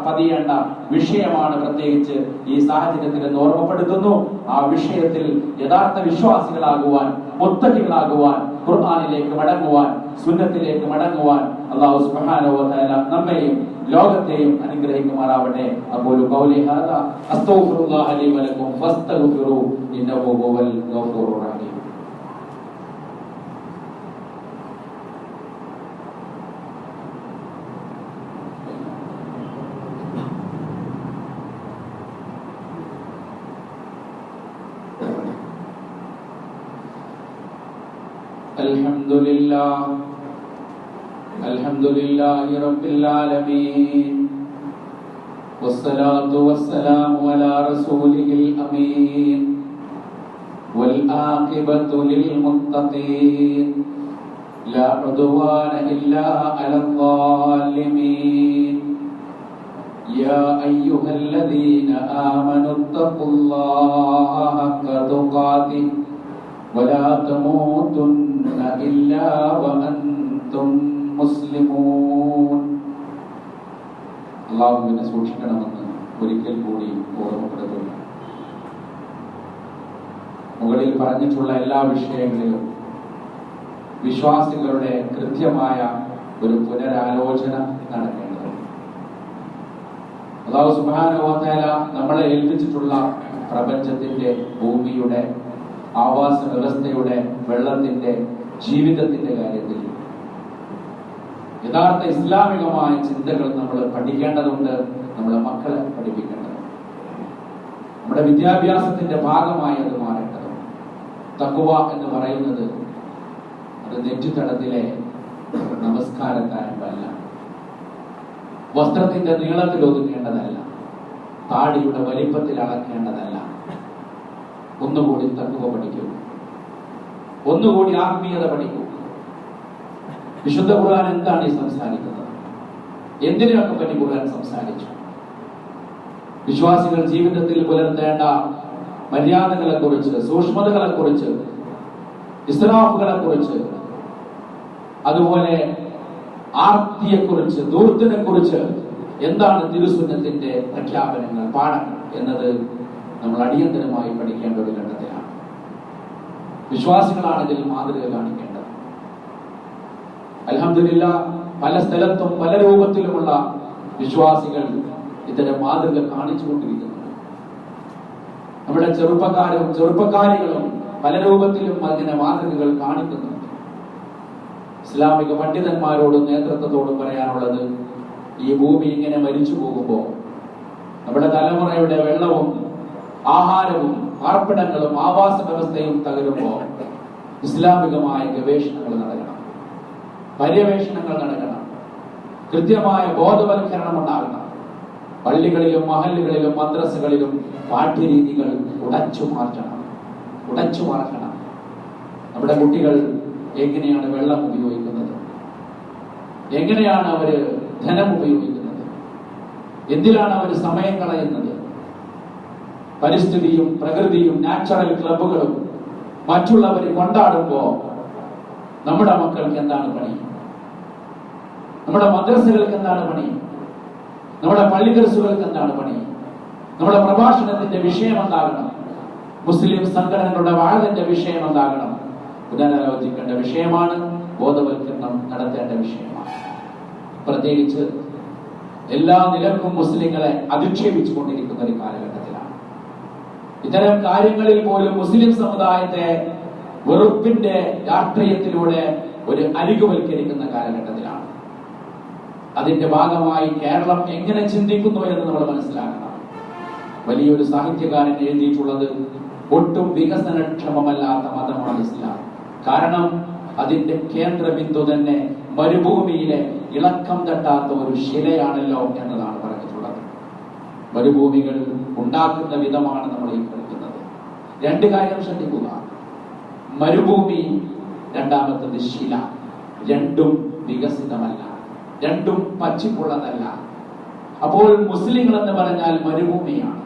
പതിയേണ്ട വിഷയമാണ്. പ്രത്യേകിച്ച് ഈ സാഹചര്യത്തിൽ എന്ന് ഓർമ്മപ്പെടുത്തുന്നു. ആ വിഷയത്തിൽ യഥാർത്ഥ വിശ്വാസികളാകുവാൻ, മുത്തഖികളാകുവാൻ, ഖുർആനിലേക്ക് മടങ്ങുവാൻ, സുന്നത്തിലേക്ക് മടങ്ങുവാൻ അല്ലാഹു സുബ്ഹാനഹു വ തആല നമ്മെയും ലോകത്തെയും അനുഗ്രഹിക്കുമാറാവട്ടെ. അഖൂലു ഖൗലി ഹാദാ അസ്തഗ്ഫിറുല്ലാഹ ലി വ ലക്കും ഫസ്തഗ്ഫിറൂ ഇന്നഹു ഹുവൽ ഗഫൂറുർ റഹീം. അൽഹംദുലില്ലാഹി റബ്ബിൽ ആലമീൻ വസ്സലാത്തു വസ്സലാമു അലാ റസൂലിഹിൽ അമീൻ വൽ ആഖിബത്തു ലിൽ മുത്തഖീൻ ലാ ഉദ്വാന ഇല്ലാ അലൽ ളാലിമീൻ യാ അയ്യുഹല്ലദീന ആമനു തഖുല്ലാഹ ഹഖ്ക തുഖാതിഹി വലാ തമൂതുന്ന ഇല്ലാ വഅൻതും മുസ്ലിമൂൻ. അല്ലാഹുവിനെ സൂക്ഷിക്കണമെന്ന് ഒരിക്കൽ കൂടി ഓർമ്മപ്പെടുത്തുന്നു. മുകളിൽ പറഞ്ഞിട്ടുള്ള എല്ലാ വിഷയങ്ങളിലും വിശ്വാസികളുടെ കൃത്യമായ ഒരു പുനരാലോചന നടക്കേണ്ടതുണ്ട്. അല്ലാഹു സുബ്ഹാനഹു വ തആല നമ്മളെ ഏൽപ്പിച്ചിട്ടുള്ള പ്രപഞ്ചത്തിന്റെ, ഭൂമിയുടെ, ആവാസ വ്യവസ്ഥയുടെ, വെള്ളത്തിന്റെ, ജീവിതത്തിന്റെ കാര്യത്തിൽ യഥാർത്ഥ ഇസ്ലാമികമായ ചിന്തകൾ നമ്മൾ പഠിക്കേണ്ടതുണ്ട്. നമ്മുടെ മക്കളെ പഠിപ്പിക്കേണ്ടതുണ്ട്. നമ്മുടെ വിദ്യാഭ്യാസത്തിന്റെ ഭാഗമായി അത് മാറേണ്ടതുണ്ട്. തഖ്വ എന്ന് പറയുന്നത് അത് നെറ്റിത്തടത്തിലെ നമസ്കാരക്കാരല്ല, വസ്ത്രത്തിന്റെ നീളത്തിൽ ഒതുങ്ങേണ്ട അളക്കേണ്ടതല്ല, താടിയുടെ വലിപ്പത്തിൽ അളക്കേണ്ടതല്ല. ഒന്നുകൂടി തഖ്വ പഠിക്കൂ, ഒന്നുകൂടി ആത്മീയത പഠിക്കൂ. വിശുദ്ധ ഖുർആൻ എന്താണ് ഈ സംസാരിക്കുന്നത്? എന്തിനൊക്കെ പറ്റി ഖുർആൻ സംസാരിച്ചു? വിശ്വാസികൾ ജീവിതത്തിൽ പുലർത്തേണ്ട മര്യാദകളെ കുറിച്ച്, സൂക്ഷ്മതകളെ കുറിച്ച്, ഇസ്രാഫുകളെ കുറിച്ച്, അതുപോലെ ആർത്തിയെ കുറിച്ച്, ദൂർത്തിനെ കുറിച്ച് എന്താണ് തിരുസുന്നത്തിന്റെ പ്രഖ്യാപനങ്ങൾ, പാഠങ്ങൾ എന്നത് നമ്മൾ അടിയന്തരമായി പഠിക്കേണ്ട ഒരു ഘട്ടത്തിലാണ്. വിശ്വാസികളാണെങ്കിൽ മാതൃക കാണിക്കേണ്ടത്. അൽഹംദുലില്ലാഹ് പല സ്ഥലത്തും പല രൂപത്തിലുമുള്ള വിശ്വാസികൾ ഇത്തരം മാതൃക കാണിച്ചുകൊണ്ടിരിക്കുന്നു. നമ്മുടെ ചെറുപ്പക്കാരികളും പല രൂപത്തിലും അതിനെ മാതൃകകൾ കാണിക്കുന്നുണ്ട്. ഇസ്ലാമിക പണ്ഡിതന്മാരോടും നേതൃത്വത്തോടും പറയാനുള്ളത്, ഈ ഭൂമി ഇങ്ങനെ മരിച്ചു പോകുമ്പോൾ നമ്മുടെ തലമുറയുടെ വെള്ളവും ആഹാരവും പാർപ്പിടങ്ങളും ആവാസ വ്യവസ്ഥയും തകരുമ്പോൾ ഇസ്ലാമികമായ ഗവേഷണങ്ങൾ നടക്കണം, പര്യവേഷണങ്ങൾ നടക്കണം, കൃത്യമായ ബോധവൽക്കരണം ഉണ്ടാകണം. പള്ളികളിലും മഹല്ലുകളിലും മദ്രസകളിലും പാഠ്യരീതികൾ ഉടച്ചു മാറ്റണം. നമ്മുടെ കുട്ടികൾ എങ്ങനെയാണ് വെള്ളം ഉപയോഗിക്കുന്നത്, എങ്ങനെയാണ് അവര് ധനം ഉപയോഗിക്കുന്നത്, എന്തിനാണ് അവർ സമയം കളയുന്നത്, പരിസ്ഥിതിയും പ്രകൃതിയും നാച്ചുറൽ ക്ലബുകളും മറ്റുള്ളവരെ കൊണ്ടാടുമ്പോ നമ്മുടെ മക്കൾക്ക് എന്താണ് പണി, നമ്മുടെ മദ്രസകൾക്ക് എന്താണ് പണി, നമ്മുടെ പള്ളിദർസുകൾക്ക് എന്താണ് പണി? നമ്മുടെ പ്രഭാഷണത്തിന്റെ വിഷയം എന്താകണം? മുസ്ലിം സംഘടനകളുടെ വാഴന്റെ വിഷയം എന്താകണം? പുനരാലോചിക്കേണ്ട വിഷയമാണ്, ബോധവൽക്കരണം നടത്തേണ്ട വിഷയമാണ്. പ്രത്യേകിച്ച് എല്ലാ നിലക്കും മുസ്ലിങ്ങളെ അധിക്ഷേപിച്ചു കൊണ്ടിരിക്കുന്ന ഒരു കാലഘട്ടത്തിലാണ്. ഇത്തരം കാര്യങ്ങളിൽ പോലും മുസ്ലിം സമുദായത്തെ വെറുപ്പിന്റെ രാഷ്ട്രീയത്തിലൂടെ ഒരു അരികുവൽക്കരിക്കുന്ന കാലഘട്ടത്തിലാണ്. അതിന്റെ ഭാഗമായി കേരളം എങ്ങനെ ചിന്തിക്കുന്നു എന്ന് നമ്മൾ മനസ്സിലാക്കണം. വലിയൊരു സാഹിത്യകാരൻ എഴുതിയിട്ടുള്ളത്, ഒട്ടും വികസനക്ഷമമല്ലാത്ത മതമാണ് ഇസ്ലാം. കാരണം അതിന്റെ കേന്ദ്ര ബിന്ദു തന്നെ മരുഭൂമിയിലെ ഇളക്കം തട്ടാത്ത ഒരു ശിലയാണല്ലോ എന്നതാണ് പറഞ്ഞിട്ടുള്ളത്. മരുഭൂമികൾ ഉണ്ടാക്കുന്ന വിധമാണ് നമ്മൾ ഈ പഠിക്കുന്നത്. രണ്ട് കാര്യം ശ്രദ്ധിക്കുക: മരുഭൂമി, രണ്ടാമത്തത് ശില. രണ്ടും വികസിതമല്ല, രണ്ടും പച്ചിപ്പുള്ളതല്ല. അപ്പോൾ മുസ്ലിങ്ങൾ എന്ന് പറഞ്ഞാൽ മരുഭൂമിയാണ്,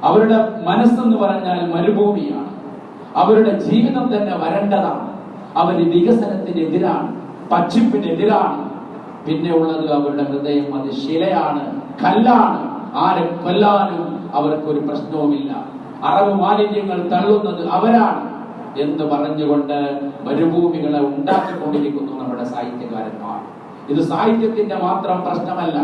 അവരുടെ മനസ്സെന്ന് പറഞ്ഞാൽ മരുഭൂമിയാണ്, അവരുടെ ജീവിതം തന്നെ വരണ്ടതാണ്. അവർ വികസനത്തിനെതിരാണ്, പച്ചിപ്പിനെതിരാണ്. പിന്നെ ഉള്ളത് അവരുടെ ഹൃദയം, അത് ശിലയാണ്, കല്ലാണ്. ആരെ കൊല്ലാനും അവർക്കൊരു പ്രശ്നവുമില്ല. അറവ് മാലിന്യങ്ങൾ തള്ളുന്നത് അവരാണ് എന്ന് പറഞ്ഞുകൊണ്ട് മരുഭൂമികളെ ഉണ്ടാക്കിക്കൊണ്ടിരിക്കുന്നു നമ്മുടെ സാഹിത്യകാരന്മാർ. ഇത് സാഹിത്യത്തിന്റെ മാത്രം പ്രശ്നമല്ല.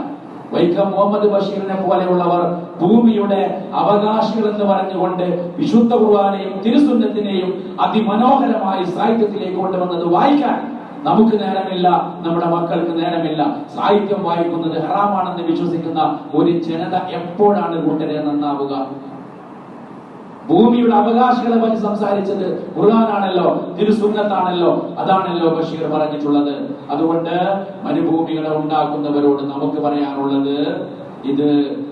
വൈക്കം മുഹമ്മദ് ബഷീറിനെ പോലെയുള്ളവർ ഭൂമിയുടെ അവകാശികൾ എന്ന് പറഞ്ഞുകൊണ്ട് വിശുദ്ധ ഖുർആനെയും തിരുസുന്നത്തിനെയും അതിമനോഹരമായി സാഹിത്യത്തിലേക്ക് കൊണ്ടുവന്നത് വായിക്കാൻ നമുക്ക് നേരമില്ല, നമ്മുടെ മക്കൾക്ക് നേരമില്ല. സാഹിത്യം വായിക്കുന്നത് ഹറാമാണെന്ന് വിശ്വസിക്കുന്ന ഒരു ജനത എപ്പോഴാണ് കൂട്ടരെ നന്നാവുക? ഭൂമിയുടെ അവകാശികളെ പറ്റി സംസാരിച്ചത് ഖുർആനാണല്ലോ, തിരുസുന്നത്താണല്ലോ. അതാണല്ലോ ബഷീർ പറഞ്ഞിട്ടുള്ളത്. അതുകൊണ്ട് മരുഭൂമികളെ ഉണ്ടാക്കുന്നവരോട് നമുക്ക് പറയാനുള്ളത്, ഇത്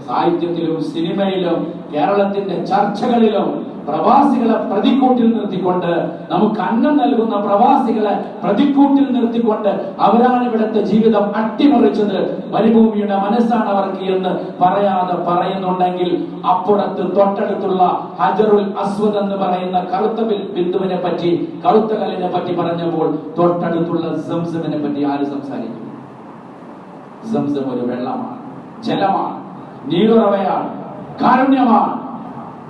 സാഹിത്യത്തിലും സിനിമയിലും കേരളത്തിന്റെ ചർച്ചകളിലും പ്രവാസികളെ പ്രതിക്കൂട്ടിൽ നിർത്തിക്കൊണ്ട്, നമുക്ക് അന്നം നൽകുന്ന പ്രവാസികളെ പ്രതിക്കൂട്ടിൽ നിർത്തിക്കൊണ്ട് അവരാണ് ഇവിടുത്തെ ജീവിതം അട്ടിമറിച്ചത്, മരുഭൂമിയുടെ മനസ്സാണ് അവർക്ക് എന്ന് പറയാതെ പറയുന്നുണ്ടെങ്കിൽ, അപ്പുറത്ത് തൊട്ടടുത്തുള്ള ഹജറുൽ അസ്വദ് എന്ന് പറയുന്ന കറുത്ത ബിന്ദുവിനെ പറ്റി, കറുത്ത കല്ലിനെ പറ്റി പറഞ്ഞപ്പോൾ തൊട്ടടുത്തുള്ള സംസമിനെ പറ്റി ആര് സംസാരിക്കും? സംസം ഒരു വെള്ളമാണ്, ജലമാണ്, നീരുറവയാണ്, കാരുണ്യമാണ്,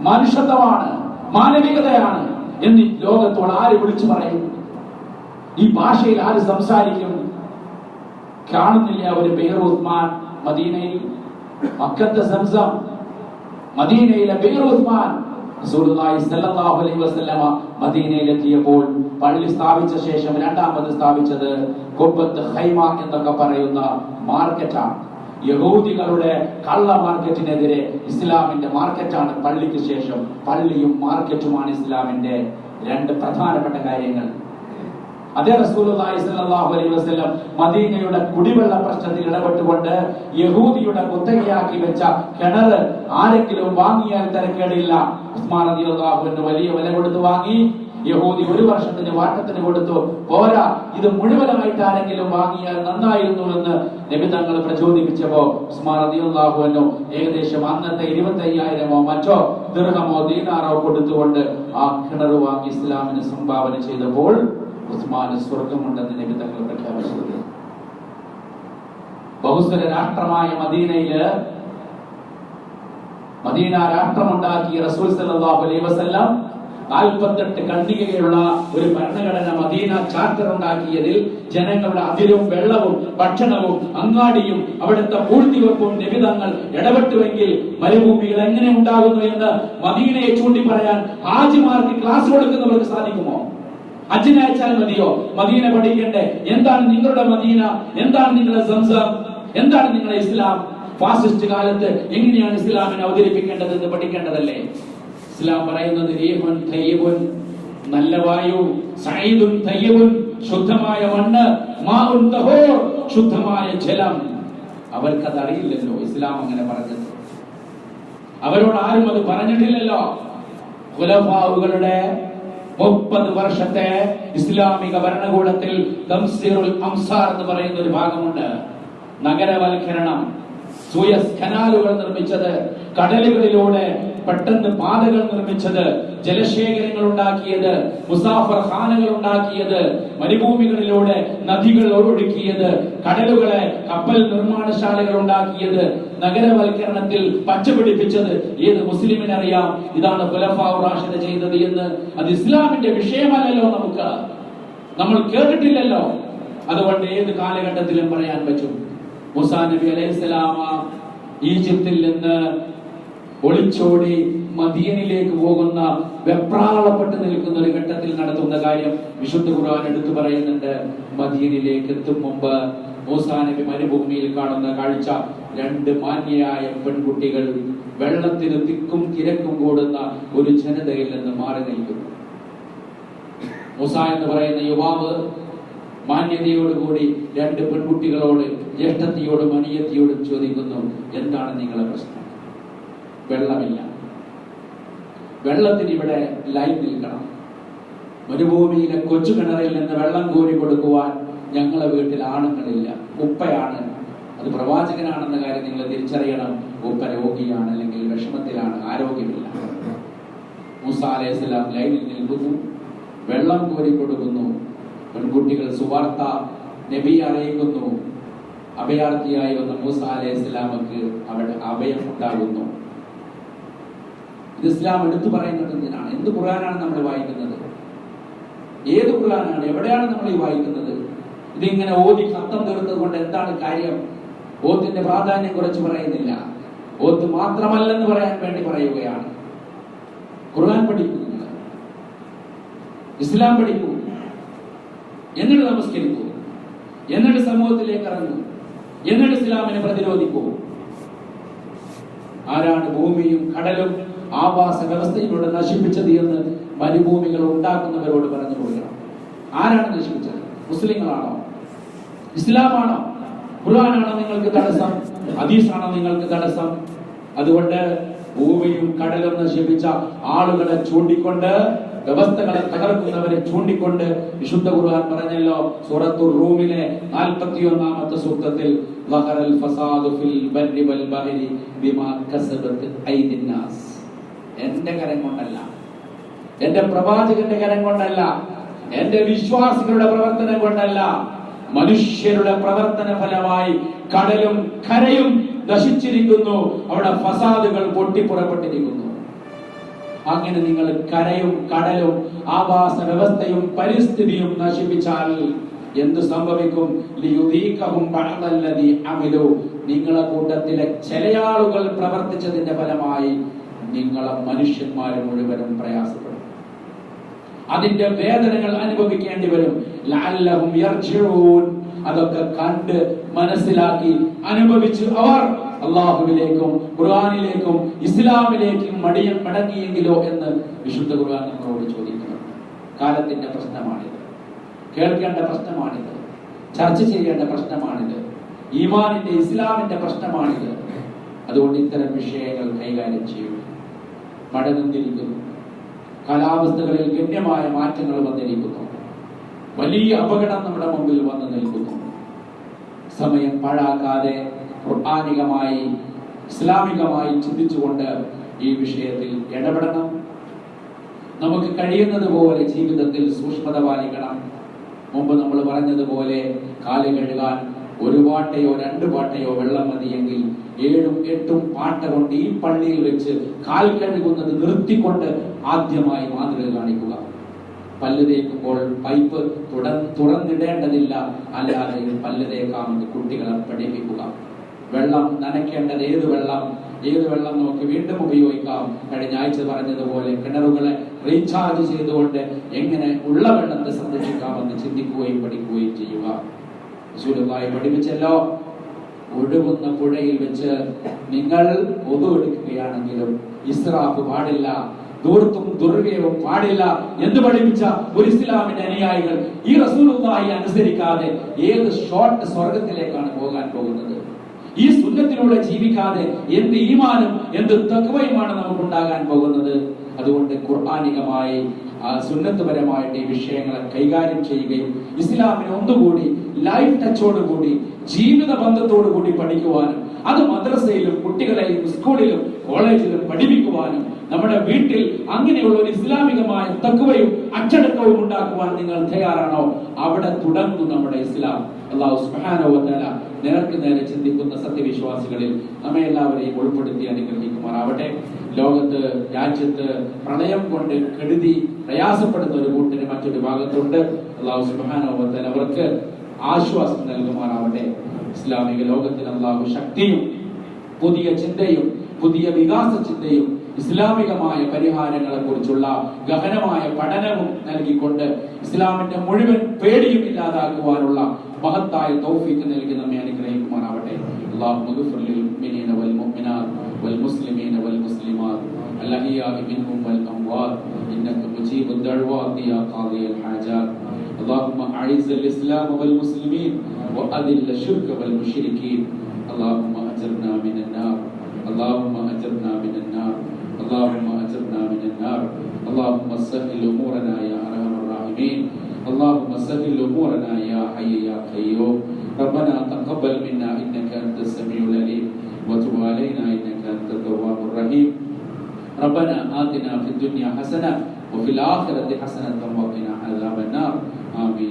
മനുഷ്യത്വമാണ്, മാനവികതയാണ് എന്ന് ലോകത്തോട് ആര് വിളിച്ചു പറയും? ഈ ഭാഷയിൽ ആര് സംസാരിക്കും? കാണുന്നില്ല ഒരു ബിർ ഉസ്മാൻ മദീനയിൽ, മക്കത്തെ സംസം, മദീനയിലെ ബിർ ഉസ്മാൻ. റസൂലുള്ളാഹി സ്വല്ലല്ലാഹു അലൈഹി വസല്ലമ മദീനയിലെത്തിയപ്പോൾ പള്ളി സ്ഥാപിച്ച ശേഷം രണ്ടാമത് സ്ഥാപിച്ചത് ഖുബ്ബത്ത് ഖൈമ എന്നൊക്കെ പറയുന്ന മാർക്കറ്റാണ്. യഹൂദികളുടെ കള്ള മാർക്കറ്റിനെതിരെ ഇസ്ലാമിന്റെ മാർക്കറ്റാണ് പള്ളിക്ക് ശേഷം. പള്ളിയും മാർക്കറ്റുമാണ് ഇസ്ലാമിന്റെ രണ്ട് പ്രധാനപ്പെട്ട കാര്യങ്ങൾ. അതേ റസൂലുള്ളാഹി സ്വല്ലല്ലാഹു അലൈഹി വസല്ലം മദീനയുടെ കുടിവെള്ള പ്രശ്നത്തിൽ ഇടപെട്ടുകൊണ്ട് യഹൂദിയുടെ കുത്തകയാക്കി വെച്ച കിണർ ആരെങ്കിലും വാങ്ങിയാൽ തരക്കേടില്ല. ഉസ്മാൻ റളിയല്ലാഹു അൻഹു വലിയ വില കൊടുത്ത് വാങ്ങി. യഹൂദി ഒരു വർഷത്തിന് വാട്ടത്തിന് കൊടുത്തു. പോരാ, ഇത് മുഴുവനായിട്ട് ആരെങ്കിലും വാങ്ങിയാൽ നന്നായിരുന്നു എന്ന് നബി തങ്ങൾ പ്രചോദിപ്പിച്ചപ്പോ ഉസ്മാൻ റളിയല്ലാഹു അൻഹു ഏകദേശം അന്നത്തെ 25,000 മറ്റോ ദിർഹമോ ദീനാറോ കൊടുത്തുകൊണ്ട് ആ കിണർ വാങ്ങി ഇസ്ലാമിന് സംഭാവന ചെയ്തപ്പോൾ ഉസ്മാന് സ്വർഗമുണ്ടെന്ന് നബി തങ്ങൾ പ്രഖ്യാപിച്ചത്. ബഹുസ്വര രാഷ്ട്രമായ മദീന രാഷ്ട്രമുണ്ടാക്കിയ റസൂൽ സല്ലല്ലാഹു അലൈഹി വസല്ലം 48 ഖണ്ഡികയുള്ള ഒരു ഭരണഘടന മദീന ചാർട്ടർ ഉണ്ടാക്കിയതിൽ ജനങ്ങളുടെ അതിരും വെള്ളവും ഭക്ഷണവും അങ്ങാടിയും അവിടുത്തെ പൂഴ്ത്തിവെപ്പും നബി തങ്ങൾ ഇടപെട്ടുവെങ്കിൽ മരുഭൂമികൾ എങ്ങനെ ഉണ്ടാകുന്നു എന്ന് മദീനയെ ചൂണ്ടി പറയാൻ ഹാജിമാർക്ക് ക്ലാസ് കൊടുക്കുന്നവർക്ക് സാധിക്കുമോ? ഹജ്ജിന് അയച്ചാൽ മതിയോ? മദീന പഠിക്കണ്ടേ? എന്താണ് നിങ്ങളുടെ മദീന? എന്താണ് നിങ്ങളുടെ സംസം? എന്താണ് നിങ്ങളുടെ ഇസ്ലാം? ഫാസിസ്റ്റ് കാലത്ത് എങ്ങനെയാണ് ഇസ്ലാമിനെ അവതരിപ്പിക്കേണ്ടത് എന്ന് പഠിക്കേണ്ടതല്ലേ? ഇസ്ലാം പറയുന്നത് റീഹുൻ തയ്യിബുൻ, നല്ല വായു, സഈദുൻ തയ്യിബുൻ, ശുദ്ധമായ മണ്ണ്, മാഉൻ തഹൂർ, ശുദ്ധമായ ജലം. അവർക്കത് അറിയില്ലല്ലോ ഇസ്ലാം അങ്ങനെ പറഞ്ഞത്. അവരോട് ആരും അത് പറഞ്ഞിട്ടില്ലല്ലോ. ഖുലഫാഉകളുടെ 30 വർഷത്തെ ഇസ്ലാമിക ഭരണകൂടത്തിൽ തംസീറുൽ അംസാർ എന്ന് പറയുന്ന ഒരു ഭാഗമുണ്ട്. നഗരവൽക്കരണം, സൂയസ് കനാലുകൾ നിർമ്മിച്ചത്, കടലുകളിലൂടെ പെട്ടെന്ന് പാതകൾ നിർമ്മിച്ചത്, ജലശേഖരങ്ങൾ ഉണ്ടാക്കിയത്, മുസാഫർ ഖാനകൾ ഉണ്ടാക്കിയത്, മരുഭൂമികളിലൂടെ നദികൾ ഒഴുക്കിയത്, കടലുകളെ കപ്പൽ നിർമ്മാണശാലകൾ ഉണ്ടാക്കിയത്, നഗരവൽക്കരണത്തിൽ പച്ചപിടിപ്പിച്ചത് ഏത് മുസ്ലിമിനറിയാം ഇതാണ് ഖുലഫാഉ റാഷിദ് ചെയ്തത് എന്ന്? അത് ഇസ്ലാമിന്റെ വിഷയമല്ലല്ലോ, നമ്മൾ കേട്ടിട്ടില്ലല്ലോ. അതുകൊണ്ട് ഏത് കാലഘട്ടത്തിലും പറയാൻ പറ്റും. മൂസാ നബി അലൈഹിസ്സലാം ഈജിപ്തിൽ നിന്ന് ഒളിച്ചോടി മദീനയിലേക്ക് പോകുന്ന വെപ്രാളപ്പെട്ട് നിൽക്കുന്ന ഒരു ഘട്ടത്തിൽ നടത്തുന്ന കാര്യം വിശുദ്ധ ഖുർആൻ എടുത്തു പറയുന്നുണ്ട്. മദീനയിലേക്ക് എത്തും മുമ്പ് മൂസാ നബി മരുഭൂമിയിൽ കാണുന്ന കാഴ്ച, 2 മാന്യയായ പെൺകുട്ടികൾ വെള്ളത്തിന് തിക്കും തിരക്കും കൂടുന്ന ഒരു ജനതയിൽ നിന്ന് മാറി നിൽക്കുന്നു. മൂസ എന്ന് പറയുന്ന യുവാവ് മാന്യതയോടുകൂടി 2 പെൺകുട്ടികളോട്, ജ്യേഷ്ഠത്തിയോടും അനിയത്തിയോടും ചോദിക്കുന്നു, എന്താണ് നിങ്ങളുടെ പ്രശ്നം? വെള്ളമില്ല, വെള്ളത്തിന് ഇവിടെ ലൈൻ നിൽക്കണം. മരുഭൂമിയിലെ കൊച്ചു കിണറിൽ നിന്ന് വെള്ളം കോരി കൊടുക്കുവാൻ ഞങ്ങളെ വീട്ടിൽ ആണുങ്ങളില്ല. ഉപ്പയാണ്, അത് പ്രവാചകനാണെന്ന കാര്യം നിങ്ങൾ തിരിച്ചറിയണം. ഉപ്പ രോഗിയാണ്, അല്ലെങ്കിൽ വിഷമത്തിലാണ്, ആരോഗ്യമില്ല. മൂസ അലൈഹിസ്സലാം ലൈനിൽ നിൽക്കുന്നു, വെള്ളം കോരി കൊടുക്കുന്നു. പെൺകുട്ടികൾ സുവാർത്ത നബി അറിയിക്കുന്നു. അഭയാർത്ഥിയായി വന്ന മൂസ അലൈഹിസ്സലാമക്ക് അവിടെ അഭയം ഉണ്ടാകുന്നു. ഇത് ഇസ്ലാം എടുത്തു പറയുന്നത് എന്തിനാണ്? എന്ത് ഖുർആനാണ് നമ്മൾ വായിക്കുന്നത്? ഏത് ഖുർആനാണ്? എവിടെയാണ് നമ്മൾ ഈ വായിക്കുന്നത്? ഇതിങ്ങനെ ഓതി ഖത്തം തീർത്തത് കൊണ്ട് എന്താണ് കാര്യം? ഓത്തിന്റെ പ്രാധാന്യം കുറച്ച് പറയുന്നില്ല. ഓത്ത് മാത്രമല്ലെന്ന് പറയാൻ വേണ്ടി പറയുകയാണ്. ഖുർആൻ പഠിക്കൂ, ഇസ്ലാം പഠിക്കൂ, എന്നിട്ട് നമസ്കരിക്കൂ, എന്നിട്ട് സമൂഹത്തിലേക്ക് ഇറങ്ങൂ, എന്നിട്ട് ഇസ്ലാമിനെ പ്രതിരോധിക്കൂ. ആരാണ് ഭൂമിയും കടലും ആവാസ വ്യവസ്ഥയിലൂടെ നശിപ്പിച്ചത് എന്ന് മരുഭൂമികൾ ഉണ്ടാക്കുന്നവരോട് പറഞ്ഞു കൊടുക്കണം. ആരാണ് നശിപ്പിച്ചത്? മുസ്ലിങ്ങളാണോ? ഇസ്ലാമാണോ? ഖുർആനാണോ നിങ്ങൾക്ക് തടസ്സം? ഹദീസാണോ നിങ്ങൾക്ക് തടസ്സം? അതുകൊണ്ട് ഭൂമിയും കടലും നശിപ്പിച്ച ആളുകളെ ചൂണ്ടിക്കൊണ്ട്, വ്യവസ്ഥകളെ തകർക്കുന്നവരെ ചൂണ്ടിക്കൊണ്ട് വിശുദ്ധ ഖുർആൻ പറഞ്ഞല്ലോ, സൂറത്തുർ റൂമിലെ 41-ാമത്തെ സൂക്തത്തിൽ, വഖറൽ ഫസാദു ഫിൽ ബർരി വൽ ബഹരി ബിമാ കസബത് ഐദിൻ നാസ്. എന്റെ കരം കൊണ്ടല്ല, എന്റെ പ്രവാചകന്റെ കരം കൊണ്ടല്ല, എന്റെ വിശ്വാസികളുടെ പ്രവർത്തനം കൊണ്ടല്ല, മനുഷ്യരുടെ പ്രവർത്തന ഫലമായി കടലും കരയും നശിച്ചിരിക്കുന്നു. അവിടെ ഫസാദുകൾ പൊട്ടിപ്പുറപ്പെട്ടിരിക്കുന്നു. അങ്ങനെ നിങ്ങൾ കരയും കടലും ആവാസ വ്യവസ്ഥയും പരിസ്ഥിതിയും നശിപ്പിച്ചാൽ എന്ത് സംഭവിക്കും? ലിയുദീഖഹും ബഅദല്ലദീ അമിലു. നിങ്ങളെ കൂട്ടത്തിലെ ചില ആളുകൾ പ്രവർത്തിച്ചതിന്റെ ഫലമായി നിങ്ങളെ മനുഷ്യന്മാർ മുഴുവനും പ്രയാസപ്പെടും. അതിന്റെ വേദനകൾ അനുഭവിക്കേണ്ടി വരും. ലഅല്ലഹും യർജിഊൻ. അതൊക്കെ കണ്ട് മനസ്സിലാക്കി അനുഭവിച്ച് അവർ അല്ലാഹുവിലേക്കും ഖുർആനിലേക്കും ഇസ്ലാമിലേക്കും മടങ്ങിയെങ്കിലോ എന്ന് വിശുദ്ധ ഖുർആൻ നമ്മളോട് ചോദിക്കുന്നുണ്ട്. കാലത്തിന്റെ പ്രശ്നമാണിത്. കേൾക്കേണ്ട പ്രശ്നമാണിത്, ചർച്ച ചെയ്യേണ്ട പ്രശ്നമാണിത്, ഈമാനിന്റെ ഇസ്ലാമിന്റെ പ്രശ്നമാണിത്. അതുകൊണ്ട് ഇത്തരം വിഷയങ്ങൾ കൈകാര്യം ചെയ്യും. മഴ നിന്നിരിക്കുന്നു, കാലാവസ്ഥകളിൽ ഗണ്യമായ മാറ്റങ്ങൾ വന്നിരിക്കുന്നു, വലിയ അപകടം നമ്മുടെ മുമ്പിൽ വന്നു നിൽക്കുന്നു. സമയം പാഴാക്കാതെ ഖുർആനികമായി ഇസ്ലാമികമായി ചിന്തിച്ചുകൊണ്ട് ഈ വിഷയത്തിൽ ഇടപെടണം. നമുക്ക് കഴിയുന്നത് പോലെ ജീവിതത്തിൽ സൂക്ഷ്മത പാലിക്കണം. മുമ്പ് നമ്മൾ പറഞ്ഞതുപോലെ കാല് കഴുകാൻ 1 പാട്ടയോ 2 പാട്ടയോ വെള്ളം മതിയെങ്കിൽ 7ഉം 8ഉം പാട്ട കൊണ്ട് ഈ പള്ളിയിൽ വെച്ച് കാൽ കഴുകുന്നത് നിർത്തിക്കൊണ്ട് ആദ്യമായി മാതൃക കാണിക്കുക. പല്ല് തേക്കുമ്പോൾ പൈപ്പ് തുറന്നിടേണ്ടതില്ല, അല്ലാതെ പല്ല് തേക്കാമെന്ന് കുട്ടികളെ പഠിപ്പിക്കുക. വെള്ളം നനയ്ക്കേണ്ടത് ഏത് വെള്ളം നോക്കി വീണ്ടും ഉപയോഗിക്കാം. കഴിഞ്ഞ ആഴ്ച പറഞ്ഞതുപോലെ കിണറുകളെ റീചാർജ് ചെയ്തുകൊണ്ട് എങ്ങനെ ഉള്ള വെള്ളത്തെ സംരക്ഷിക്കാമെന്ന് ചിന്തിക്കുകയും പഠിക്കുകയും ചെയ്യുക. റസൂലുള്ളാഹി പഠിപ്പിച്ചല്ലോ, ഒഴുകുന്ന പുഴയിൽ വെച്ച് നിങ്ങൾ ഒതു എടുക്കുകയാണെങ്കിലും ഇസ്രാഫ് പാടില്ല, ദൂർത്തും ദുർവ്യയവും പാടില്ല എന്ന് പഠിപ്പിച്ച ഒരു ഇസ്ലാമിന്റെ അനുയായികൾ ഈ റസൂലുള്ളാഹി അനുസരിക്കാതെ ഏത് ഷോർട്ട് സ്വർഗത്തിലേക്കാണ് പോകാൻ പോകുന്നത്? ഈ സുന്നത്തിലൂടെ ജീവിക്കാതെ എന്ത് ഈമാനും എന്ത് തഖ്വയുമാണ് നമുക്കുണ്ടാകാൻ പോകുന്നത്? അതുകൊണ്ട് ഖുർആനികമായി സുന്നത്തുപരമായിട്ട് ഈ വിഷയങ്ങളെ കൈകാര്യം ചെയ്യുകയും ഇസ്ലാമിനെ ഒന്നുകൂടി ലൈഫ് ടച്ചോടുകൂടി ജീവിത ബന്ധത്തോടുകൂടി പഠിക്കുവാനും അത് മദ്രസയിലും കുട്ടികളെയും സ്കൂളിലും കോളേജിലും പഠിപ്പിക്കുവാനും നമ്മുടെ വീട്ടിൽ അങ്ങനെയുള്ള ഒരു ഇസ്ലാമികമായ തഖ്വയും അച്ചടക്കവും ഉണ്ടാക്കുവാൻ നിങ്ങൾ തയ്യാറാണോ? അവിടെ തുടങ്ങുന്നു നമ്മുടെ ഇസ്ലാം. അല്ലാഹു സുബ്ഹാനഹു വ തആല നേർക്ക് നേരെ ചിന്തിക്കുന്ന സത്യവിശ്വാസികളിൽ നമ്മെ എല്ലാവരെയും ഉൾപ്പെടുത്തി അനുഗ്രഹിക്കുമാറാവട്ടെ. ലോകത്ത് രാജ്യത്ത് പ്രളയം കൊണ്ട് കെടുതി പ്രയാസപ്പെടുന്ന ഒരു കൂട്ടിന് മറ്റൊരു ഭാഗത്തുണ്ട്. അല്ലാഹു സുബ്ഹാനഹു വ തആല അവർക്ക് ആശ്വാസം നൽകുമാറാവട്ടെ. ഇസ്ലാമിക ലോകത്തിന് അല്ലാഹു ശക്തിയും പുതിയ ചിന്തയും പുതിയ വികാസ ചിന്തയും ഇസ്ലാമികമായ പരിഹാരങ്ങളെ കുറിച്ചുള്ള ഗഹനമായ പഠനവും നൽകിക്കൊണ്ട് ഇസ്ലാമിന്റെ മുഴുവൻ പേടിയും ഇല്ലാതാക്കുവാനുള്ള മഹത്തായ തൗഫീഖ് നൽകി നമ്മെ അനുഗ്രഹിക്കുമാറാവട്ടെ. അല്ലാഹുമ്മ ഗ്ഫിർ ലിൽ മുഅ്മിനീന വൽ മുഅ്മിനാത്ത് വൽ മുസ്ലിമീന വൽ മുസ്ലിമാത്ത് അൽ അഹ്യാഇ മിൻഹും വൽ അംവാത്ത് ഇന്നക മുജീബുദ് ദഅവാതി യാ ഖാദിയൽ ഹാജാത്ത്. اللهم أعز الإسلام والمسلمين وأذل الشرك والمشركين. اللهم أجرنا من النار، اللهم أجرنا من النار، اللهم أجرنا من النار. اللهم سهل أمورنا يا أرحم الراحمين، اللهم سهل أمورنا يا حي يا قيوم. ربنا تقبل منا إنك أنت السميع العليم وتب علينا إنك أنت التواب الرحيم. ربنا آتنا في الدنيا حسنة وفي الآخرة حسنة وقنا عذاب النار. آمين.